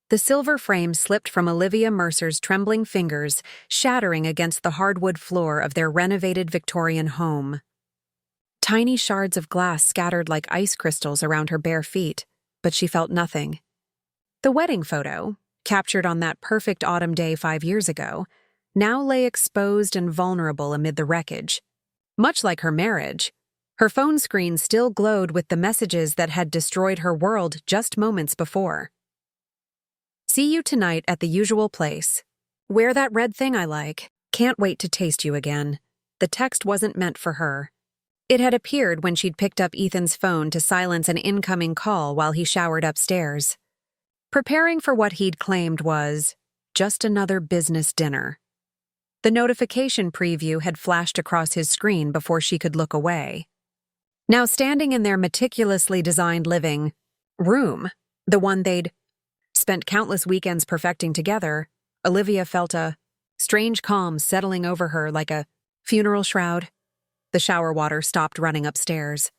The silver frame slipped from Olivia Mercer's trembling fingers, shattering against the hardwood floor of their renovated Victorian home. Tiny shards of glass scattered like ice crystals around her bare feet, but she felt nothing. The wedding photo, captured on that perfect autumn day 5 years ago, now lay exposed and vulnerable amid the wreckage. Much like her marriage, her phone screen still glowed with the messages that had destroyed her world just moments before. See you tonight at the usual place. Wear that red thing I like. Can't wait to taste you again. The text wasn't meant for her. It had appeared when she'd picked up Ethan's phone to silence an incoming call while he showered upstairs, preparing for what he'd claimed was just another business dinner. The notification preview had flashed across his screen before she could look away. Now standing in their meticulously designed living room, the one they'd spent countless weekends perfecting together, Olivia felt a strange calm settling over her like a funeral shroud. The shower water stopped running upstairs.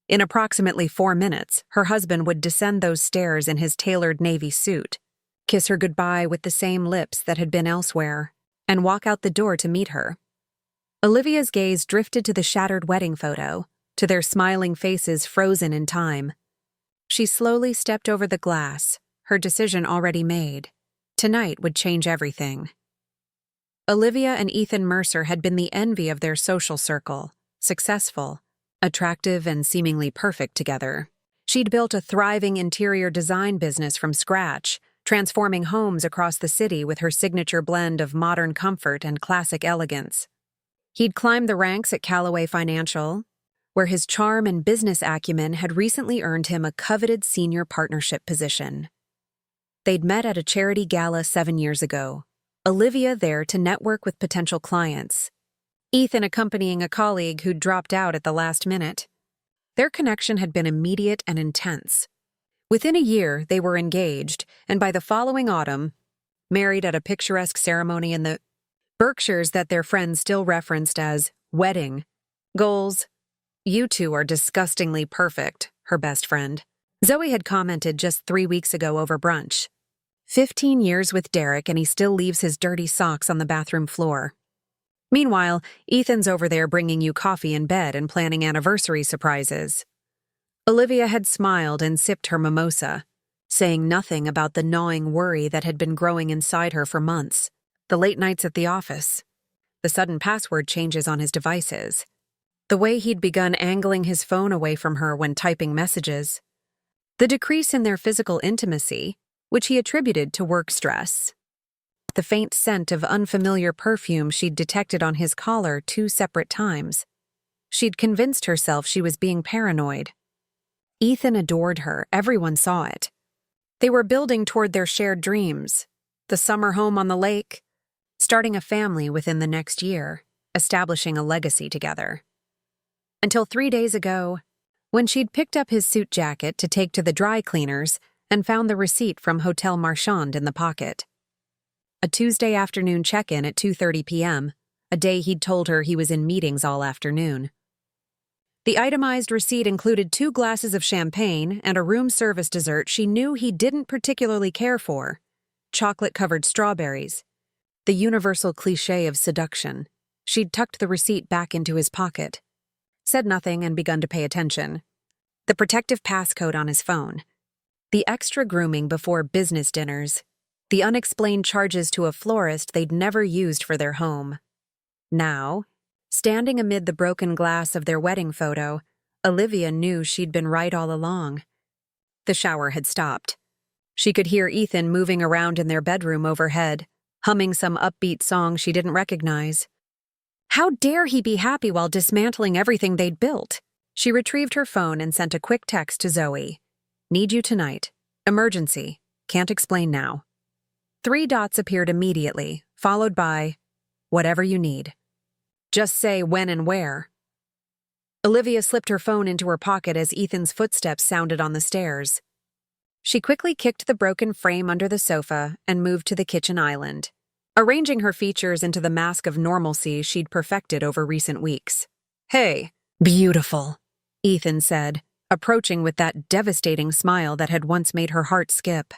In approximately 4 minutes, her husband would descend those stairs in his tailored navy suit, kiss her goodbye with the same lips that had been elsewhere, and walk out the door to meet her. Olivia's gaze drifted to the shattered wedding photo, to their smiling faces frozen in time. She slowly stepped over the glass, her decision already made. Tonight would change everything. Olivia and Ethan Mercer had been the envy of their social circle, successful, attractive, and seemingly perfect together. She'd built a thriving interior design business from scratch, transforming homes across the city with her signature blend of modern comfort and classic elegance. He'd climbed the ranks at Callaway Financial, where his charm and business acumen had recently earned him a coveted senior partnership position. They'd met at a charity gala 7 years ago, Olivia there to network with potential clients, Ethan accompanying a colleague who'd dropped out at the last minute. Their connection had been immediate and intense. Within a year, they were engaged, and by the following autumn, married at a picturesque ceremony in the Berkshires that their friends still referenced as wedding goals. "You two are disgustingly perfect," her best friend Zoe had commented just 3 weeks ago over brunch. 15 years with Derek and he still leaves his dirty socks on the bathroom floor. Meanwhile, Ethan's over there bringing you coffee in bed and planning anniversary surprises. Olivia had smiled and sipped her mimosa, saying nothing about the gnawing worry that had been growing inside her for months. The late nights at the office, the sudden password changes on his devices, the way he'd begun angling his phone away from her when typing messages, the decrease in their physical intimacy, which he attributed to work stress, the faint scent of unfamiliar perfume she'd detected on his collar 2 separate times. She'd convinced herself she was being paranoid. Ethan adored her, everyone saw it. They were building toward their shared dreams, the summer home on the lake, starting a family within the next year, establishing a legacy together. Until 3 days ago, when she'd picked up his suit jacket to take to the dry cleaners and found the receipt from Hotel Marchand in the pocket. A Tuesday afternoon check-in at 2:30 p.m., a day he'd told her he was in meetings all afternoon. The itemized receipt included 2 glasses of champagne and a room service dessert she knew he didn't particularly care for, chocolate-covered strawberries. The universal cliché of seduction. She'd tucked the receipt back into his pocket, said nothing and begun to pay attention. The protective passcode on his phone, the extra grooming before business dinners, the unexplained charges to a florist they'd never used for their home. Now, standing amid the broken glass of their wedding photo, Olivia knew she'd been right all along. The shower had stopped. She could hear Ethan moving around in their bedroom overhead, humming some upbeat song she didn't recognize. How dare he be happy while dismantling everything they'd built? She retrieved her phone and sent a quick text to Zoe. "Need you tonight. Emergency. Can't explain now." 3 dots appeared immediately, followed by, "Whatever you need. Just say when and where." Olivia slipped her phone into her pocket as Ethan's footsteps sounded on the stairs. She quickly kicked the broken frame under the sofa and moved to the kitchen island, arranging her features into the mask of normalcy she'd perfected over recent weeks. "Hey, beautiful," Ethan said, approaching with that devastating smile that had once made her heart skip.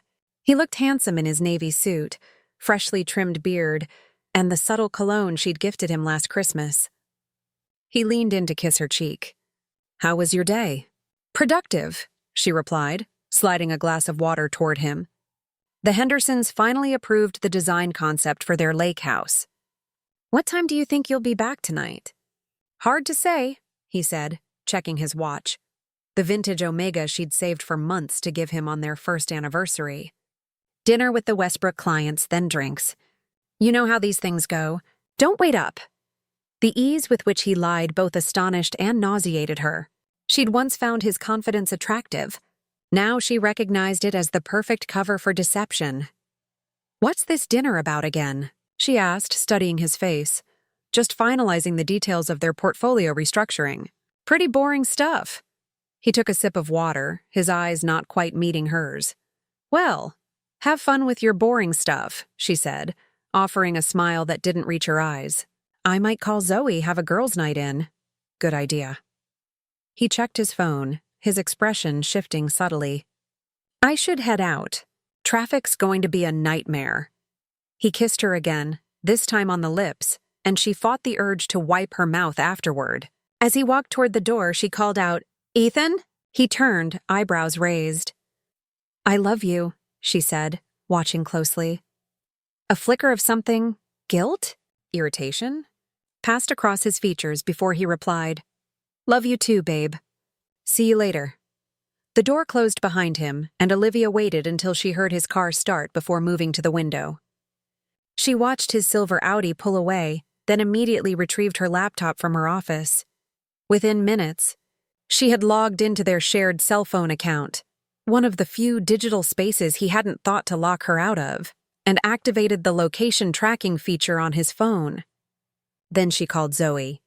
He looked handsome in his navy suit, freshly trimmed beard, and the subtle cologne she'd gifted him last Christmas. He leaned in to kiss her cheek. "How was your day?" "Productive," she replied, sliding a glass of water toward him. The Hendersons finally approved the design concept for their lake house. "What time do you think you'll be back tonight?" "Hard to say," he said, checking his watch. The vintage Omega she'd saved for months to give him on their first anniversary. Dinner with the Westbrook clients, then drinks. You know how these things go. Don't wait up. The ease with which he lied both astonished and nauseated her. She'd once found his confidence attractive. Now she recognized it as the perfect cover for deception. "What's this dinner about again?" she asked, studying his face. "Just finalizing the details of their portfolio restructuring. Pretty boring stuff." He took a sip of water, his eyes not quite meeting hers. "Well, have fun with your boring stuff," she said, offering a smile that didn't reach her eyes. "I might call Zoe, have a girls' night in." "Good idea." He checked his phone, his expression shifting subtly. "I should head out. Traffic's going to be a nightmare." He kissed her again, this time on the lips, and she fought the urge to wipe her mouth afterward. As he walked toward the door, she called out, "Ethan?" He turned, eyebrows raised. "I love you," she said, watching closely. A flicker of something, guilt? Irritation? Passed across his features before he replied, "Love you too, babe. See you later." The door closed behind him, and Olivia waited until she heard his car start before moving to the window. She watched his silver Audi pull away, then immediately retrieved her laptop from her office. Within minutes, she had logged into their shared cell phone account, one of the few digital spaces he hadn't thought to lock her out of, and activated the location tracking feature on his phone. Then she called Zoe.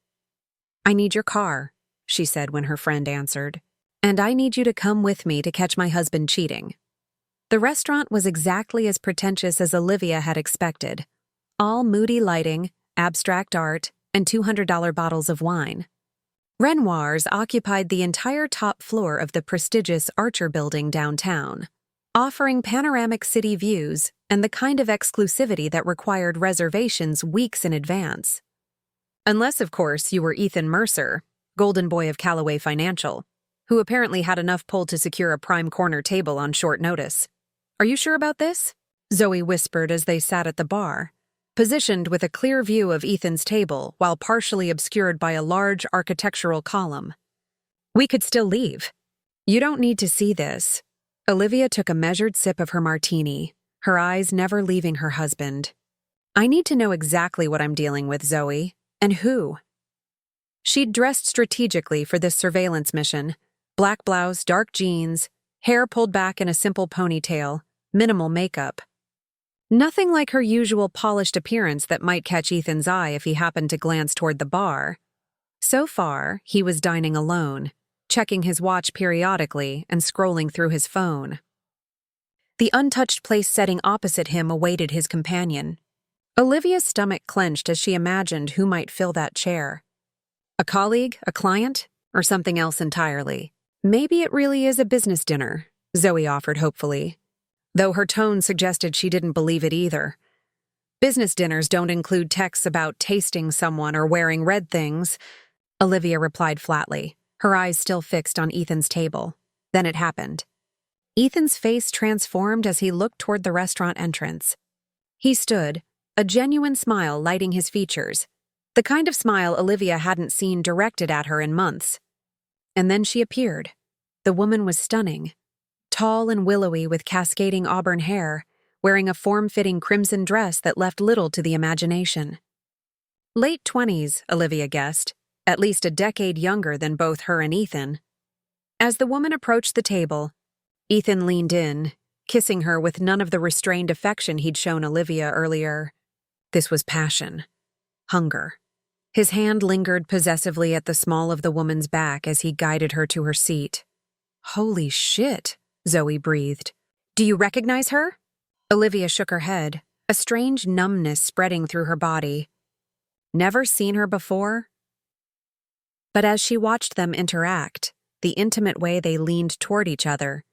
"I need your car," she said when her friend answered, "and I need you to come with me to catch my husband cheating." The restaurant was exactly as pretentious as Olivia had expected. All moody lighting, abstract art, and $200 bottles of wine. Renoirs occupied the entire top floor of the prestigious Archer Building downtown, offering panoramic city views and the kind of exclusivity that required reservations weeks in advance. Unless, of course, you were Ethan Mercer, golden boy of Callaway Financial, who apparently had enough pull to secure a prime corner table on short notice. "Are you sure about this?" Zoe whispered as they sat at the bar, positioned with a clear view of Ethan's table while partially obscured by a large architectural column. "We could still leave." "You don't need to see this." Olivia took a measured sip of her martini, her eyes never leaving her husband. "I need to know exactly what I'm dealing with, Zoe, and who." She'd dressed strategically for this surveillance mission. Black blouse, dark jeans, hair pulled back in a simple ponytail, minimal makeup. Nothing like her usual polished appearance that might catch Ethan's eye if he happened to glance toward the bar. So far, he was dining alone, checking his watch periodically and scrolling through his phone. The untouched place setting opposite him awaited his companion. Olivia's stomach clenched as she imagined who might fill that chair. A colleague, a client, or something else entirely. "Maybe it really is a business dinner," Zoe offered hopefully, though her tone suggested she didn't believe it either. "Business dinners don't include texts about tasting someone or wearing red things," Olivia replied flatly, her eyes still fixed on Ethan's table. Then it happened. Ethan's face transformed as he looked toward the restaurant entrance. He stood, a genuine smile lighting his features, the kind of smile Olivia hadn't seen directed at her in months. And then she appeared. The woman was stunning. Tall and willowy with cascading auburn hair, wearing a form-fitting crimson dress that left little to the imagination. Late 20s, Olivia guessed, at least a decade younger than both her and Ethan. As the woman approached the table, Ethan leaned in, kissing her with none of the restrained affection he'd shown Olivia earlier. This was passion. Hunger. His hand lingered possessively at the small of the woman's back as he guided her to her seat. "Holy shit," Zoe breathed. "Do you recognize her?" Olivia shook her head, a strange numbness spreading through her body. Never seen her before? But as she watched them interact, the intimate way they leaned toward each other,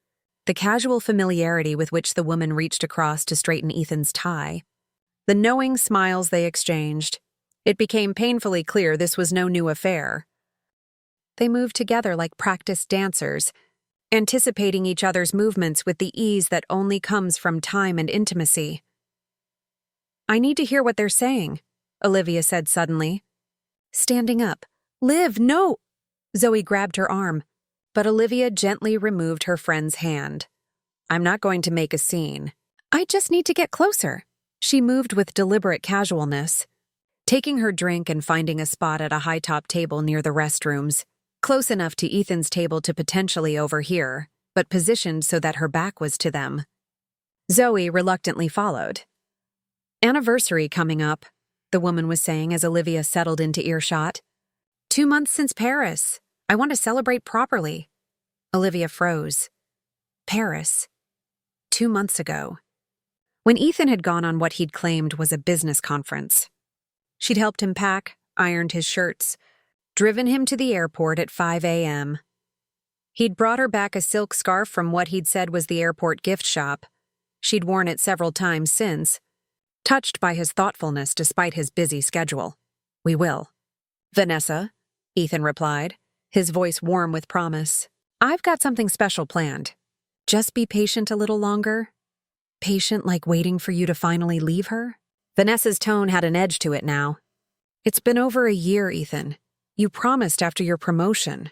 the casual familiarity with which the woman reached across to straighten Ethan's tie, the knowing smiles they exchanged. It became painfully clear this was no new affair. They moved together like practiced dancers, anticipating each other's movements with the ease that only comes from time and intimacy. "I need to hear what they're saying," Olivia said suddenly. Standing up. "Liv, no!" Zoe grabbed her arm, but Olivia gently removed her friend's hand. "I'm not going to make a scene. I just need to get closer." She moved with deliberate casualness, taking her drink and finding a spot at a high-top table near the restrooms, close enough to Ethan's table to potentially overhear, but positioned so that her back was to them. Zoe reluctantly followed. "Anniversary coming up," the woman was saying as Olivia settled into earshot. 2 months since Paris. I want to celebrate properly." Olivia froze. Paris. 2 months ago. When Ethan had gone on what he'd claimed was a business conference. She'd helped him pack, ironed his shirts, driven him to the airport at 5 a.m. He'd brought her back a silk scarf from what he'd said was the airport gift shop. She'd worn it several times since, touched by his thoughtfulness despite his busy schedule. "We will." "Vanessa," Ethan replied, his voice warm with promise. "I've got something special planned. Just be patient a little longer." "Patient like waiting for you to finally leave her?" Vanessa's tone had an edge to it now. "It's been over a year, Ethan. You promised after your promotion."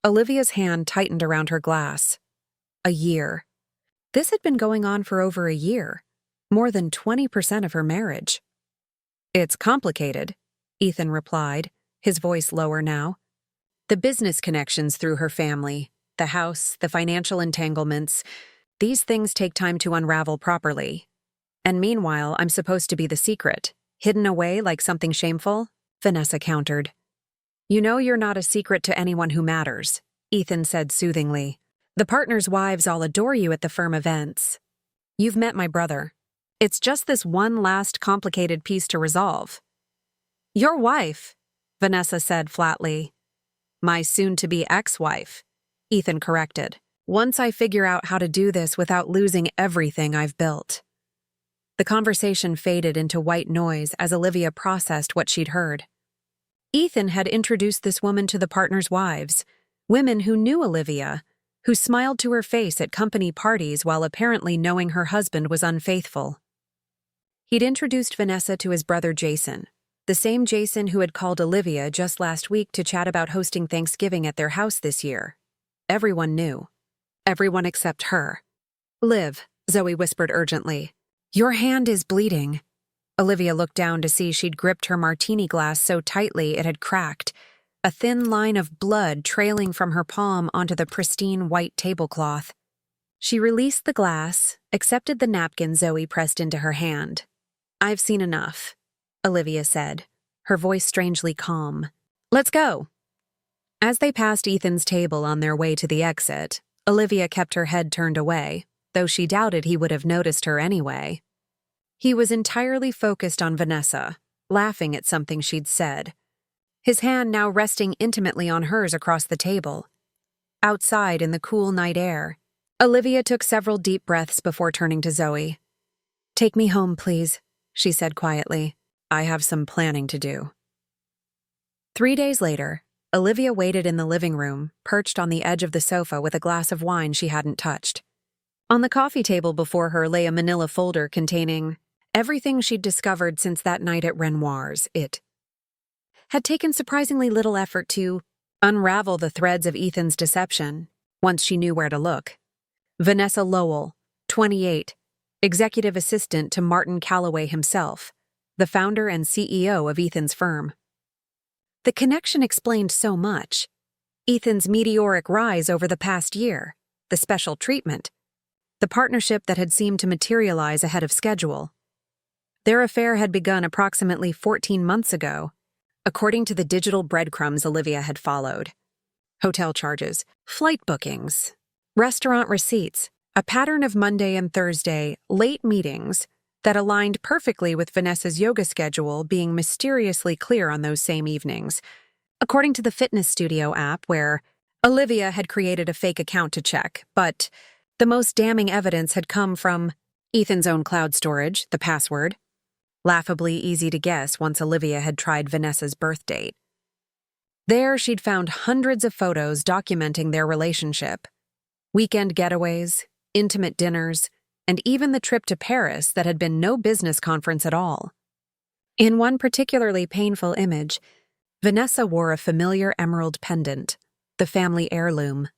Olivia's hand tightened around her glass. A year. This had been going on for over a year, more than 20% of her marriage. "It's complicated," Ethan replied, his voice lower now. "The business connections through her family, the house, the financial entanglements, these things take time to unravel properly. And meanwhile, I'm supposed to be the secret, hidden away like something shameful," Vanessa countered. "You know you're not a secret to anyone who matters," Ethan said soothingly. "The partners' wives all adore you at the firm events. You've met my brother. It's just this one last complicated piece to resolve." "Your wife," Vanessa said flatly. "My soon-to-be ex-wife," Ethan corrected. "Once I figure out how to do this without losing everything I've built." The conversation faded into white noise as Olivia processed what she'd heard. Ethan had introduced this woman to the partners' wives, women who knew Olivia, who smiled to her face at company parties while apparently knowing her husband was unfaithful. He'd introduced Vanessa to his brother Jason, the same Jason who had called Olivia just last week to chat about hosting Thanksgiving at their house this year. Everyone knew. Everyone except her. "Liv," Zoe whispered urgently. "Your hand is bleeding." Olivia looked down to see she'd gripped her martini glass so tightly it had cracked, a thin line of blood trailing from her palm onto the pristine white tablecloth. She released the glass, accepted the napkin Zoe pressed into her hand. "I've seen enough," Olivia said, her voice strangely calm. "Let's go." As they passed Ethan's table on their way to the exit, Olivia kept her head turned away, though she doubted he would have noticed her anyway. He was entirely focused on Vanessa, laughing at something she'd said, his hand now resting intimately on hers across the table. Outside in the cool night air, Olivia took several deep breaths before turning to Zoe. "Take me home, please," she said quietly. "I have some planning to do." 3 days later, Olivia waited in the living room, perched on the edge of the sofa with a glass of wine she hadn't touched. On the coffee table before her lay a manila folder containing everything she'd discovered since that night at Renoir's. It had taken surprisingly little effort to unravel the threads of Ethan's deception, once she knew where to look. Vanessa Lowell, 28, executive assistant to Martin Calloway himself, the founder and CEO of Ethan's firm. The connection explained so much. Ethan's meteoric rise over the past year, the special treatment, the partnership that had seemed to materialize ahead of schedule. Their affair had begun approximately 14 months ago, according to the digital breadcrumbs Olivia had followed. Hotel charges, flight bookings, restaurant receipts, a pattern of Monday and Thursday late meetings that aligned perfectly with Vanessa's yoga schedule being mysteriously clear on those same evenings, according to the fitness studio app where Olivia had created a fake account to check, but The most damning evidence had come from Ethan's own cloud storage, the password. Laughably easy to guess once Olivia had tried Vanessa's birth date. There, she'd found hundreds of photos documenting their relationship. Weekend getaways, intimate dinners, and even the trip to Paris that had been no business conference at all. In one particularly painful image, Vanessa wore a familiar emerald pendant, the family heirloom.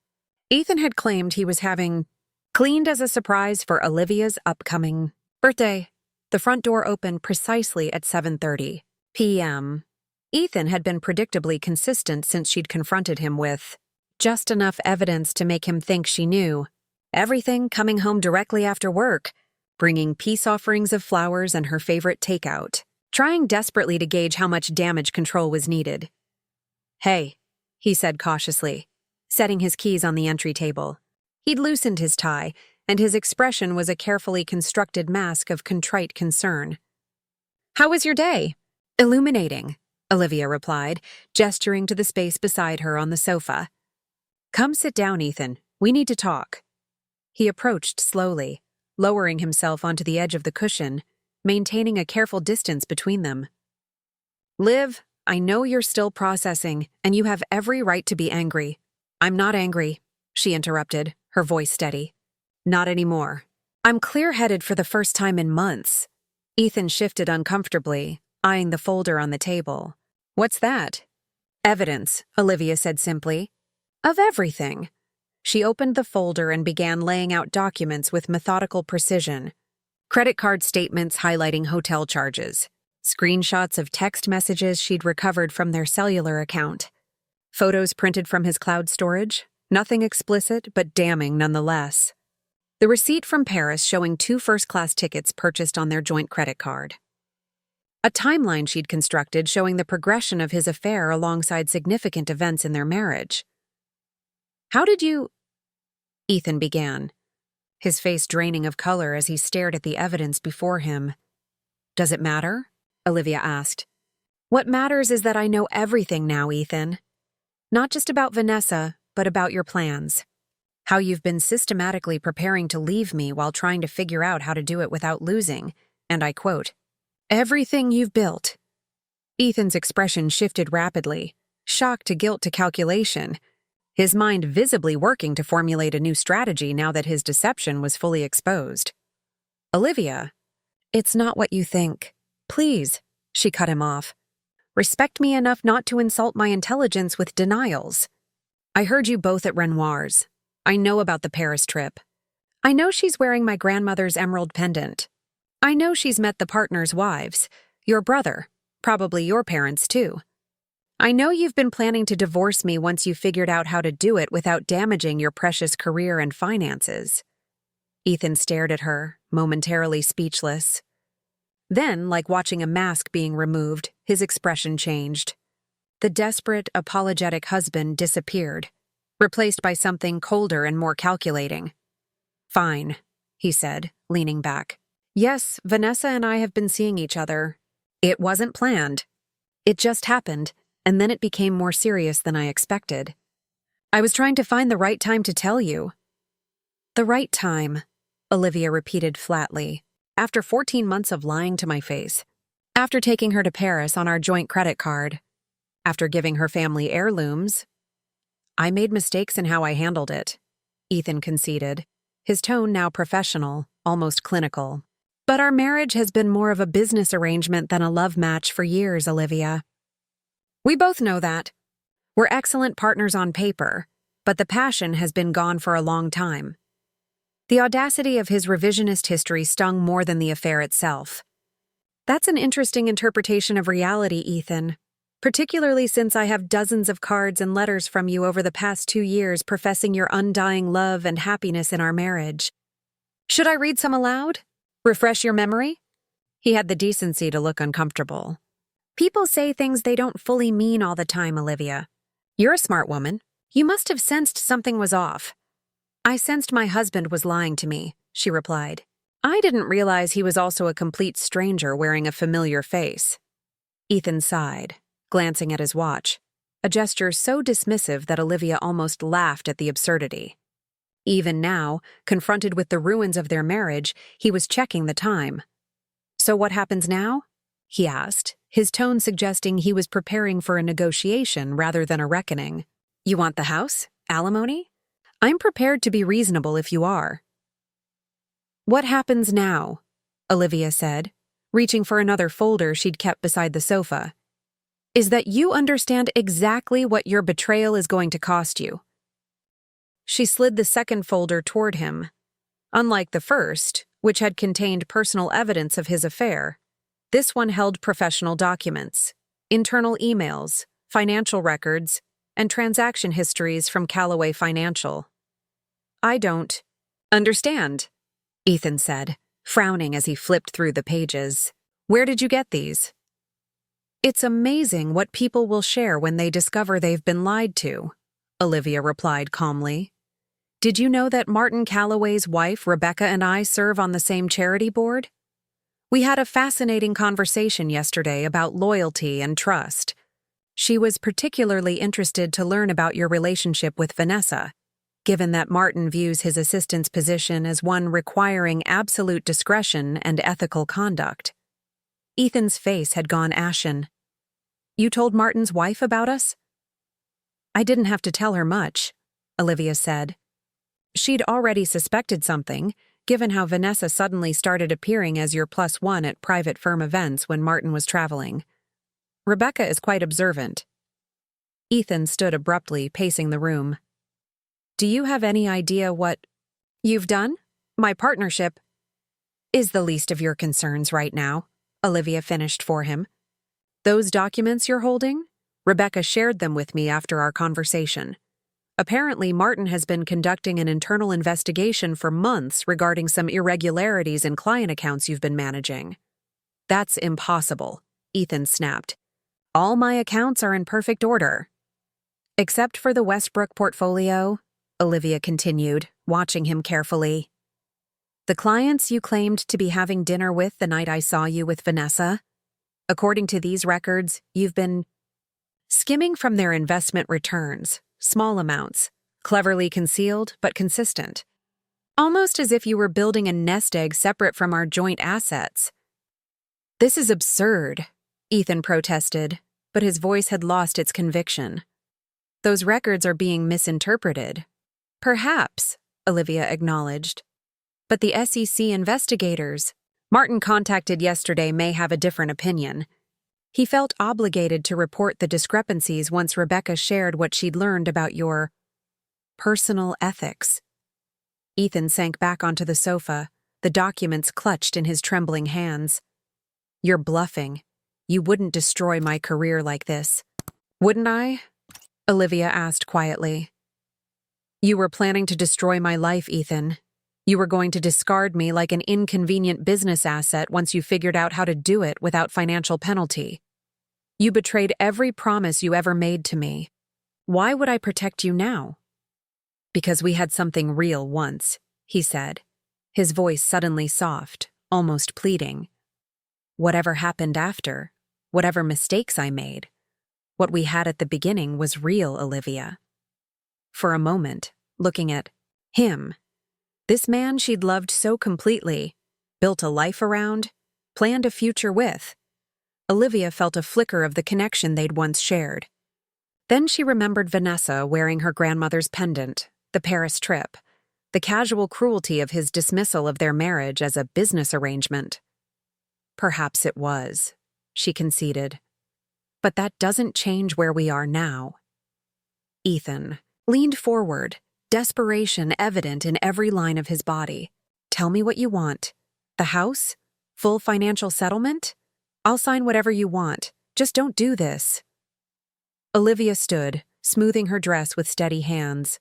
Ethan had claimed he was having cleaned as a surprise for Olivia's upcoming birthday. The front door opened precisely at 7:30 p.m. Ethan had been predictably consistent since she'd confronted him with just enough evidence to make him think she knew. Everything coming home directly after work, bringing peace offerings of flowers and her favorite takeout, trying desperately to gauge how much damage control was needed. "Hey," he said cautiously, setting his keys on the entry table. He'd loosened his tie, and his expression was a carefully constructed mask of contrite concern. "How was your day?" "Illuminating," Olivia replied, gesturing to the space beside her on the sofa. "Come sit down, Ethan. We need to talk." He approached slowly, lowering himself onto the edge of the cushion, maintaining a careful distance between them. "Liv, I know you're still processing, and you have every right to be angry." "I'm not angry," she interrupted, her voice steady. "Not anymore. I'm clear-headed for the first time in months." Ethan shifted uncomfortably, eyeing the folder on the table. "What's that?" "Evidence," Olivia said simply. "Of everything." She opened the folder and began laying out documents with methodical precision. Credit card statements highlighting hotel charges, screenshots of text messages she'd recovered from their cellular account, photos printed from his cloud storage, nothing explicit but damning nonetheless. The receipt from Paris showing 2 first-class tickets purchased on their joint credit card. A timeline she'd constructed showing the progression of his affair alongside significant events in their marriage. "How did you—" Ethan began, his face draining of color as he stared at the evidence before him. "Does it matter?" Olivia asked. "What matters is that I know everything now, Ethan. Not just about Vanessa, but about your plans. How you've been systematically preparing to leave me while trying to figure out how to do it without losing, and I quote, everything you've built." Ethan's expression shifted rapidly, shock to guilt to calculation, his mind visibly working to formulate a new strategy now that his deception was fully exposed. "Olivia, it's not what you think. Please," she cut him off. "Respect me enough not to insult my intelligence with denials. I heard you both at Renoir's. I know about the Paris trip. I know she's wearing my grandmother's emerald pendant. I know she's met the partners' wives, your brother, probably your parents too. I know you've been planning to divorce me once you figured out how to do it without damaging your precious career and finances." Ethan stared at her, momentarily speechless. Then, like watching a mask being removed, his expression changed. The desperate, apologetic husband disappeared, replaced by something colder and more calculating. "Fine," he said, leaning back. "Yes, Vanessa and I have been seeing each other. It wasn't planned. It just happened, and then it became more serious than I expected. I was trying to find the right time to tell you." "The right time," Olivia repeated flatly, "after 14 months of lying to my face. After taking her to Paris on our joint credit card. After giving her family heirlooms. I made mistakes in how I handled it," Ethan conceded, his tone now professional, almost clinical. "But our marriage has been more of a business arrangement than a love match for years, Olivia. We both know that. We're excellent partners on paper, but the passion has been gone for a long time." The audacity of his revisionist history stung more than the affair itself. "That's an interesting interpretation of reality, Ethan, particularly since I have dozens of cards and letters from you over the past 2 years professing your undying love and happiness in our marriage. Should I read some aloud? Refresh your memory?" He had the decency to look uncomfortable. "People say things they don't fully mean all the time, Olivia. You're a smart woman. You must have sensed something was off." "I sensed my husband was lying to me," she replied. "I didn't realize he was also a complete stranger wearing a familiar face." Ethan sighed, glancing at his watch, a gesture so dismissive that Olivia almost laughed at the absurdity. Even now, confronted with the ruins of their marriage, he was checking the time. "So what happens now?" he asked, his tone suggesting he was preparing for a negotiation rather than a reckoning. "You want the house? Alimony? I'm prepared to be reasonable if you are." "What happens now?" Olivia said, reaching for another folder she'd kept beside the sofa. "Is that you understand exactly what your betrayal is going to cost you." She slid the second folder toward him. Unlike the first, which had contained personal evidence of his affair, this one held professional documents, internal emails, financial records, and transaction histories from Callaway Financial. "I don't understand," Ethan said, frowning as he flipped through the pages. "Where did you get these?" "It's amazing what people will share when they discover they've been lied to," Olivia replied calmly. "Did you know that Martin Callaway's wife, Rebecca, and I serve on the same charity board? We had a fascinating conversation yesterday about loyalty and trust. She was particularly interested to learn about your relationship with Vanessa, given that Martin views his assistant's position as one requiring absolute discretion and ethical conduct." Ethan's face had gone ashen. "You told Martin's wife about us?" "I didn't have to tell her much," Olivia said. She'd already suspected something, given how Vanessa suddenly started appearing as your +1 at private firm events when Martin was traveling. Rebecca is quite observant. Ethan stood abruptly, pacing the room. "Do you have any idea what you've done? My partnership is the least of your concerns right now," Olivia finished for him. "Those documents you're holding? Rebecca shared them with me after our conversation. Apparently, Martin has been conducting an internal investigation for months regarding some irregularities in client accounts you've been managing." "That's impossible," Ethan snapped. "All my accounts are in perfect order." "Except for the Westbrook portfolio," Olivia continued, watching him carefully. "The clients you claimed to be having dinner with the night I saw you with Vanessa. According to these records, you've been skimming from their investment returns, small amounts, cleverly concealed but consistent. Almost as if you were building a nest egg separate from our joint assets." "This is absurd," Ethan protested, but his voice had lost its conviction. "Those records are being misinterpreted." "Perhaps," Olivia acknowledged. "But the SEC investigators Martin contacted yesterday may have a different opinion. He felt obligated to report the discrepancies once Rebecca shared what she'd learned about your personal ethics." Ethan sank back onto the sofa, the documents clutched in his trembling hands. "You're bluffing. You wouldn't destroy my career like this." "Wouldn't I?" Olivia asked quietly. "You were planning to destroy my life, Ethan. You were going to discard me like an inconvenient business asset once you figured out how to do it without financial penalty. You betrayed every promise you ever made to me. Why would I protect you now?" "Because we had something real once," he said, his voice suddenly soft, almost pleading. "Whatever happened after, whatever mistakes I made, what we had at the beginning was real, Olivia." For a moment, looking at him, this man she'd loved so completely, built a life around, planned a future with, Olivia felt a flicker of the connection they'd once shared. Then she remembered Vanessa wearing her grandmother's pendant, the Paris trip, the casual cruelty of his dismissal of their marriage as a business arrangement. "Perhaps it was," she conceded. "But that doesn't change where we are now." Ethan leaned forward, desperation evident in every line of his body. "Tell me what you want. The house? Full financial settlement? I'll sign whatever you want. Just don't do this." Olivia stood, smoothing her dress with steady hands.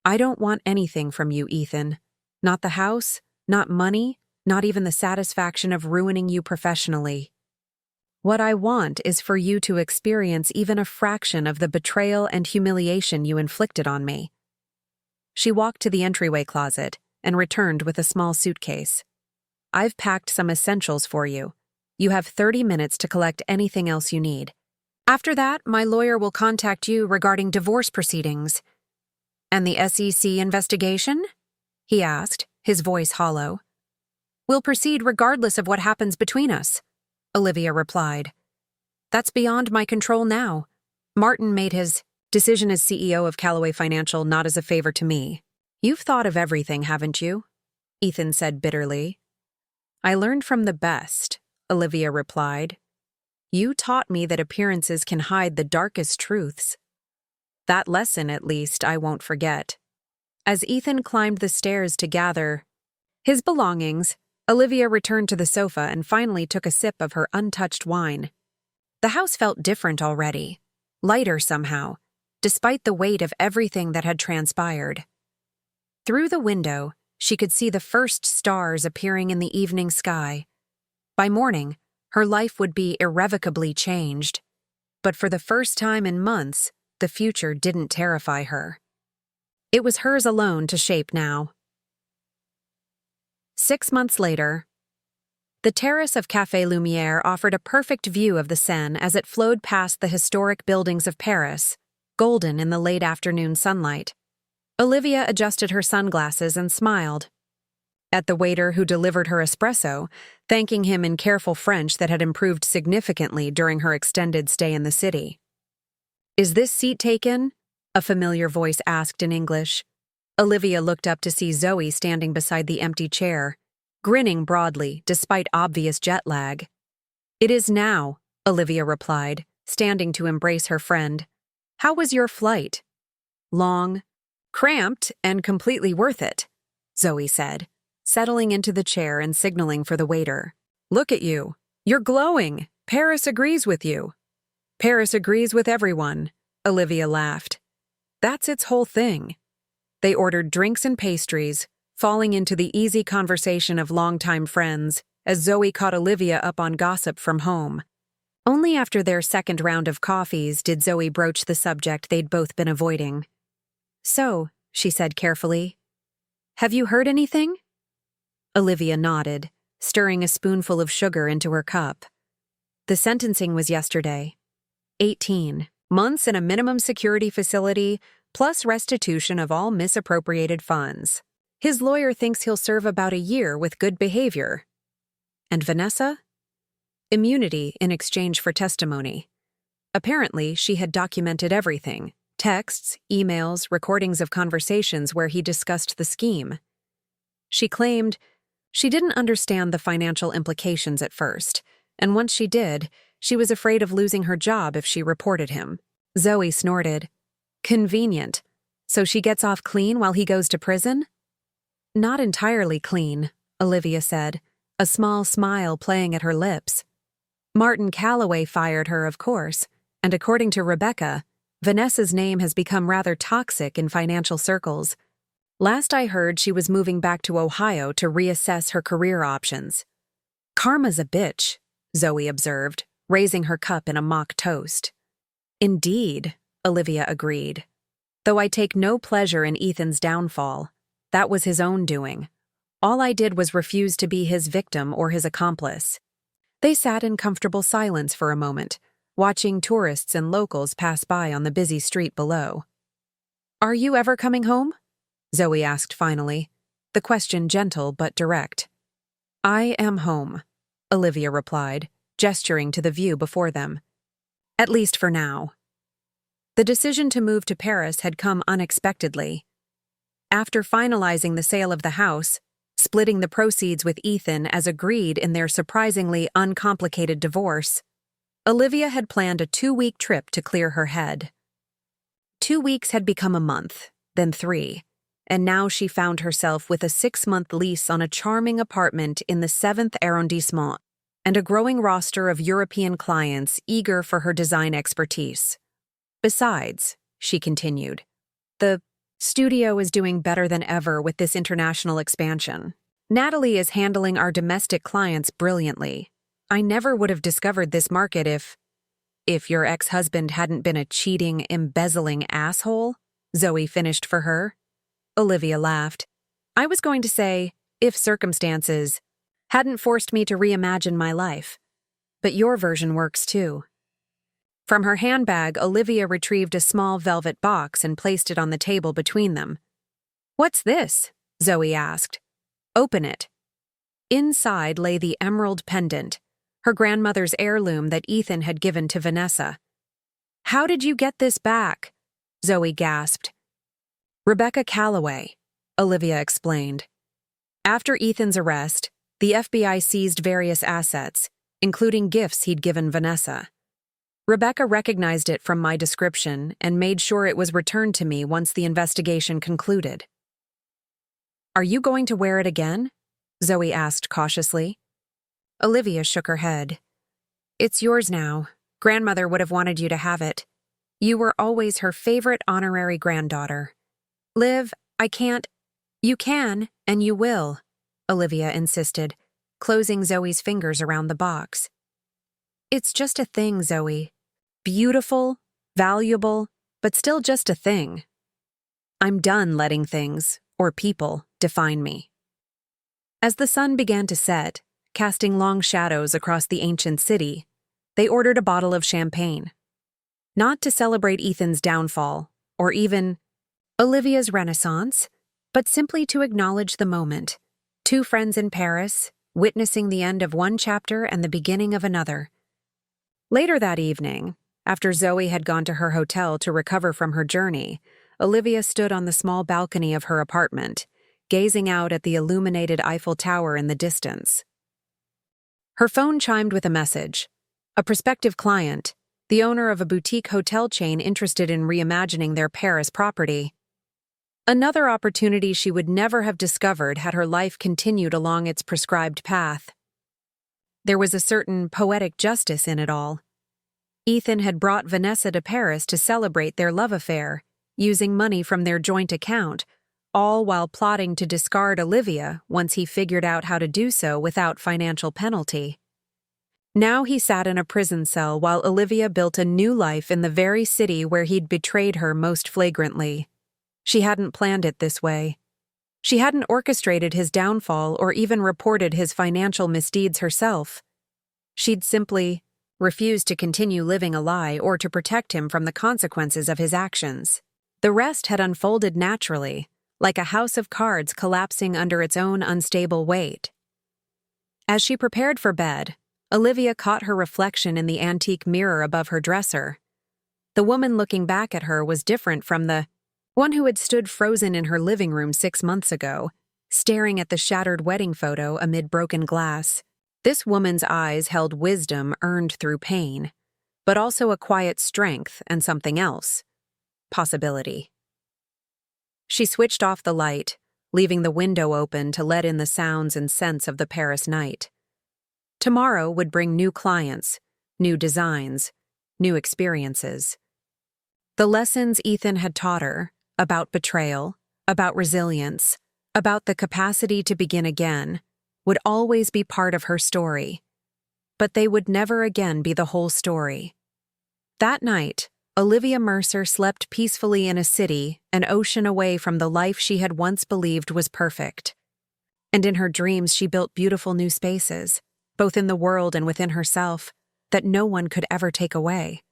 "I don't want anything from you, Ethan. Not the house, not money, not even the satisfaction of ruining you professionally. What I want is for you to experience even a fraction of the betrayal and humiliation you inflicted on me." She walked to the entryway closet and returned with a small suitcase. "I've packed some essentials for you. You have 30 minutes to collect anything else you need. After that, my lawyer will contact you regarding divorce proceedings." And the SEC investigation? He asked, his voice hollow. We'll proceed regardless of what happens between us, Olivia replied. That's beyond my control now. Martin made his decision as CEO of Callaway Financial not as a favor to me. You've thought of everything, haven't you? Ethan said bitterly. I learned from the best, Olivia replied. You taught me that appearances can hide the darkest truths. That lesson, at least, I won't forget. As Ethan climbed the stairs to gather his belongings, Olivia returned to the sofa and finally took a sip of her untouched wine. The house felt different already, lighter somehow, despite the weight of everything that had transpired. Through the window, she could see the first stars appearing in the evening sky. By morning, her life would be irrevocably changed. But for the first time in months, the future didn't terrify her. It was hers alone to shape now. 6 months later, the terrace of Café Lumière offered a perfect view of the Seine as it flowed past the historic buildings of Paris, golden in the late afternoon sunlight. Olivia adjusted her sunglasses and smiled at the waiter who delivered her espresso, thanking him in careful French that had improved significantly during her extended stay in the city. Is this seat taken? A familiar voice asked in English. Olivia looked up to see Zoe standing beside the empty chair, grinning broadly despite obvious jet lag. It is now, Olivia replied, standing to embrace her friend. How was your flight? Long, cramped, and completely worth it, Zoe said, settling into the chair and signaling for the waiter. Look at you. You're glowing. Paris agrees with you. Paris agrees with everyone, Olivia laughed. That's its whole thing. They ordered drinks and pastries, falling into the easy conversation of longtime friends, as Zoe caught Olivia up on gossip from home. Only after their second round of coffees did Zoe broach the subject they'd both been avoiding. So, she said carefully, have you heard anything? Olivia nodded, stirring a spoonful of sugar into her cup. The sentencing was yesterday. 18 months in a minimum security facility, plus restitution of all misappropriated funds. His lawyer thinks he'll serve about a year with good behavior. And Vanessa? Immunity in exchange for testimony. Apparently, she had documented everything. Texts, emails, recordings of conversations where he discussed the scheme. She claimed she didn't understand the financial implications at first, and once she did, she was afraid of losing her job if she reported him. Zoe snorted. Convenient. So she gets off clean while he goes to prison? Not entirely clean, Olivia said, a small smile playing at her lips. Martin Callaway fired her, of course, and according to Rebecca, Vanessa's name has become rather toxic in financial circles. Last I heard, she was moving back to Ohio to reassess her career options. Karma's a bitch, Zoe observed, raising her cup in a mock toast. Indeed, Olivia agreed. Though I take no pleasure in Ethan's downfall. That was his own doing. All I did was refuse to be his victim or his accomplice. They sat in comfortable silence for a moment, watching tourists and locals pass by on the busy street below. Are you ever coming home? Zoe asked finally, the question gentle but direct. I am home, Olivia replied, gesturing to the view before them. At least for now. The decision to move to Paris had come unexpectedly. After finalizing the sale of the house, splitting the proceeds with Ethan as agreed in their surprisingly uncomplicated divorce, Olivia had planned a 2-week trip to clear her head. 2 weeks had become a month, then 3, and now she found herself with a 6-month lease on a charming apartment in the 7th arrondissement and a growing roster of European clients eager for her design expertise. Besides, she continued, the studio is doing better than ever with this international expansion. Natalie is handling our domestic clients brilliantly. I never would have discovered this market if your ex-husband hadn't been a cheating, embezzling asshole, Zoe finished for her. Olivia laughed. I was going to say, if circumstances hadn't forced me to reimagine my life. But your version works too. From her handbag, Olivia retrieved a small velvet box and placed it on the table between them. "What's this?" Zoe asked. "Open it." Inside lay the emerald pendant, her grandmother's heirloom that Ethan had given to Vanessa. "How did you get this back?" Zoe gasped. "Rebecca Calloway," Olivia explained. After Ethan's arrest, the FBI seized various assets, including gifts he'd given Vanessa. Rebecca recognized it from my description and made sure it was returned to me once the investigation concluded. "Are you going to wear it again?" Zoe asked cautiously. Olivia shook her head. "It's yours now. Grandmother would have wanted you to have it. You were always her favorite honorary granddaughter." "Liv, I can't." "You can, and you will," Olivia insisted, closing Zoe's fingers around the box. "It's just a thing, Zoe. Beautiful, valuable, but still just a thing. I'm done letting things, or people, define me." As the sun began to set, casting long shadows across the ancient city, they ordered a bottle of champagne. Not to celebrate Ethan's downfall, or even Olivia's renaissance, but simply to acknowledge the moment. Two friends in Paris, witnessing the end of one chapter and the beginning of another. Later that evening, after Zoe had gone to her hotel to recover from her journey, Olivia stood on the small balcony of her apartment, gazing out at the illuminated Eiffel Tower in the distance. Her phone chimed with a message. A prospective client, the owner of a boutique hotel chain interested in reimagining their Paris property. Another opportunity she would never have discovered had her life continued along its prescribed path. There was a certain poetic justice in it all. Ethan had brought Vanessa to Paris to celebrate their love affair, using money from their joint account, all while plotting to discard Olivia once he figured out how to do so without financial penalty. Now he sat in a prison cell while Olivia built a new life in the very city where he'd betrayed her most flagrantly. She hadn't planned it this way. She hadn't orchestrated his downfall or even reported his financial misdeeds herself. She'd simply refused to continue living a lie or to protect him from the consequences of his actions. The rest had unfolded naturally, like a house of cards collapsing under its own unstable weight. As she prepared for bed, Olivia caught her reflection in the antique mirror above her dresser. The woman looking back at her was different from the one who had stood frozen in her living room 6 months ago, staring at the shattered wedding photo amid broken glass. This woman's eyes held wisdom earned through pain, but also a quiet strength and something else: possibility. She switched off the light, leaving the window open to let in the sounds and scents of the Paris night. Tomorrow would bring new clients, new designs, new experiences. The lessons Ethan had taught her, about betrayal, about resilience, about the capacity to begin again, would always be part of her story. But they would never again be the whole story. That night, Olivia Mercer slept peacefully in a city an ocean away from the life she had once believed was perfect. And in her dreams she built beautiful new spaces, both in the world and within herself, that no one could ever take away.